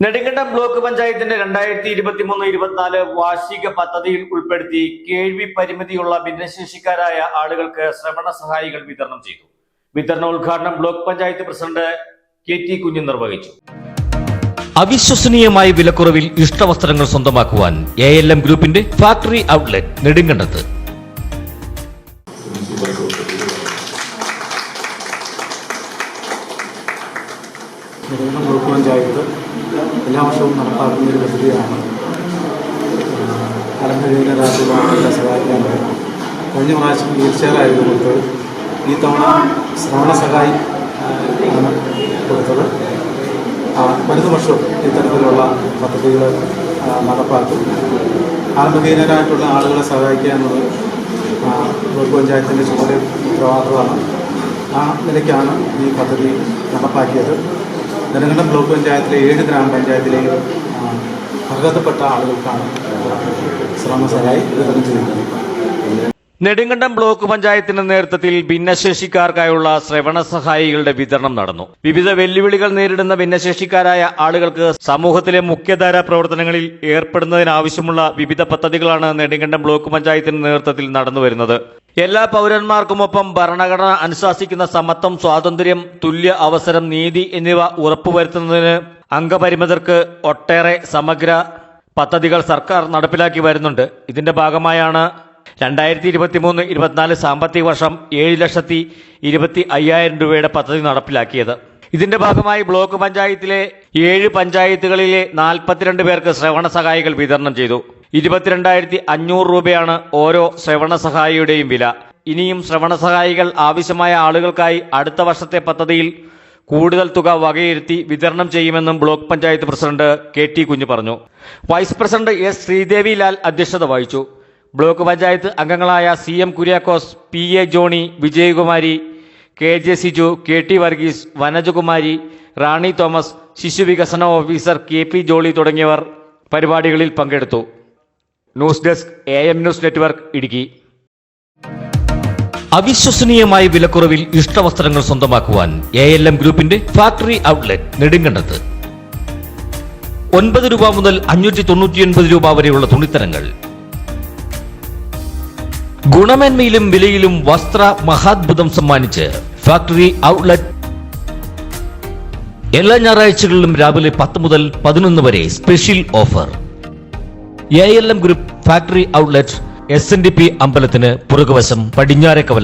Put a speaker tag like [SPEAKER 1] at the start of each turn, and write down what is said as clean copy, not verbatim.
[SPEAKER 1] Nedumkandam block പഞ്ചായത്തിന്റെ 2023-24 വാർഷിക പദ്ധതിയിൽ ഉൾപ്പെടുത്തി കേൾവി പരിമിതിയുള്ള ഭിന്നശേഷിക്കാരായ ആളുകൾക്ക് ശ്രവണ സഹായികൾ വിതരണം ചെയ്തു. വിതരണ ഉദ്ഘാടനം ബ്ലോക്ക് പഞ്ചായത്ത് പ്രസിഡന്റ് KT കുഞ്ഞ് നിർവഹിച്ചു.
[SPEAKER 2] അവിശ്വസനീയമായ വിലക്കുറവിൽ ഇഷ്ടവസ്ത്രങ്ങൾ സ്വന്തമാക്കുവാൻ ALM ഗ്രൂപ്പിന്റെ ഫാക്ടറി ഔട്ട്ലെറ്റ് നെടുങ്കണ്ടത്ത്.
[SPEAKER 3] നെടുങ്കണ്ടം ബ്ലോക്ക് പഞ്ചായത്ത് എല്ലാ വർഷവും നടപ്പാക്കുന്ന ഒരു പദ്ധതിയാണ് അലംഘനീയരാജ്യങ്ങളെ സഹായിക്കാനായി. കഴിഞ്ഞ പ്രാവശ്യം വീൽചെയറായിരുന്നു ഈ തവണ ശ്രവണ സഹായി ആണ് കൊടുത്തത്. വരുന്ന വർഷം ഇത്തരത്തിലുള്ള പദ്ധതികൾ നടപ്പാക്കും. ആലംബഹീനരായിട്ടുള്ള ആളുകളെ സഹായിക്കുക എന്നത് ബ്ലോക്ക് പഞ്ചായത്തിൻ്റെ ചുമതല ഉത്തരവാദിത്തമാണ്. ആ നിലയ്ക്കാണ് ഈ പദ്ധതി നടപ്പാക്കിയത്. നെടുങ്കണ്ടം ബ്ലോക്ക് പഞ്ചായത്തിലെ 7 ഗ്രാമപഞ്ചായത്തിലെയും അർഹതപ്പെട്ട ആളുകൾക്കാണ് ശ്രവണ സഹായി വിതരണം ചെയ്യുന്നത്.
[SPEAKER 1] നെടുങ്കണ്ടം ബ്ലോക്ക് പഞ്ചായത്തിന്റെ നേതൃത്വത്തിൽ ഭിന്നശേഷിക്കാർക്കായുള്ള ശ്രവണ സഹായികളുടെ വിതരണം നടന്നു. വിവിധ വെല്ലുവിളികൾ നേരിടുന്ന ഭിന്നശേഷിക്കാരായ ആളുകൾക്ക് സമൂഹത്തിലെ മുഖ്യധാരാ പ്രവർത്തനങ്ങളിൽ ഏർപ്പെടുന്നതിനാവശ്യമുള്ള വിവിധ പദ്ധതികളാണ് നെടുങ്കണ്ടം ബ്ലോക്ക് പഞ്ചായത്തിന്റെ നേതൃത്വത്തിൽ നടന്നുവരുന്നത്. എല്ലാ പൗരന്മാർക്കുമൊപ്പം ഭരണഘടന അനുശാസിക്കുന്ന സമത്വം, സ്വാതന്ത്ര്യം, തുല്യ അവസരം, നീതി എന്നിവ ഉറപ്പുവരുത്തുന്നതിന് അംഗപരിമിതർക്ക് ഒട്ടേറെ സമഗ്ര പദ്ധതികൾ സർക്കാർ നടപ്പിലാക്കി വരുന്നുണ്ട്. ഇതിന്റെ ഭാഗമായാണ് 2023-24 സാമ്പത്തിക വർഷം 7,25,000 രൂപയുടെ പദ്ധതി നടപ്പിലാക്കിയത്. ഇതിന്റെ ഭാഗമായി ബ്ലോക്ക് പഞ്ചായത്തിലെ 7 പഞ്ചായത്തുകളിലെ 42 പേർക്ക് ശ്രവണ സഹായികൾ വിതരണം ചെയ്തു. 22,500 രൂപയാണ് ഓരോ ശ്രവണ സഹായിയുടെയും വില. ഇനിയും ശ്രവണ സഹായികൾ ആവശ്യമായ ആളുകൾക്കായി അടുത്ത വർഷത്തെ പദ്ധതിയിൽ കൂടുതൽ തുക വകയിരുത്തി വിതരണം ചെയ്യുമെന്നും block panchayat president KT Kunju പറഞ്ഞു. Vice president S Sreedevi Lal അധ്യക്ഷത വഹിച്ചു. ബ്ലോക്ക് പഞ്ചായത്ത് അംഗങ്ങളായ CM Kuriakose, PA Johny, Vijayakumari, KJ Siju, KT Varghese, Vanajakumari, Rani Thomas, ശിശുവികസന ഓഫീസർ KP ജോളി തുടങ്ങിയവർ പരിപാടികളിൽ പങ്കെടുത്തു. News desk AM news network Idukki.
[SPEAKER 2] അവിശ്വസനീയമായ വിലക്കുറവിൽ ഇഷ്ടവസ്ത്രങ്ങൾ സ്വന്തമാക്കുവാൻ ALM ഗ്രൂപ്പിന്റെ ഫാക്ടറി ഔട്ട്ലെറ്റ് നെടുങ്കണ്ടത്ത്. 9 രൂപ മുതൽ 599 രൂപ വരെയുള്ള തുണിത്തരങ്ങൾ. ഗുണമേന്മയിലും വിലയിലും വസ്ത്ര മഹാത്ഭുതം സമ്മാനിച്ച് ഫാക്ടറി ഔട്ട്ലെറ്റ് എല്ലാ ഞായറാഴ്ചകളിലും രാവിലെ 10 മുതൽ 11 വരെ special offer. ALM group factory outlet SNDP അമ്പലത്തിന് പുറകുവശം, പടിഞ്ഞാറേക്കവല,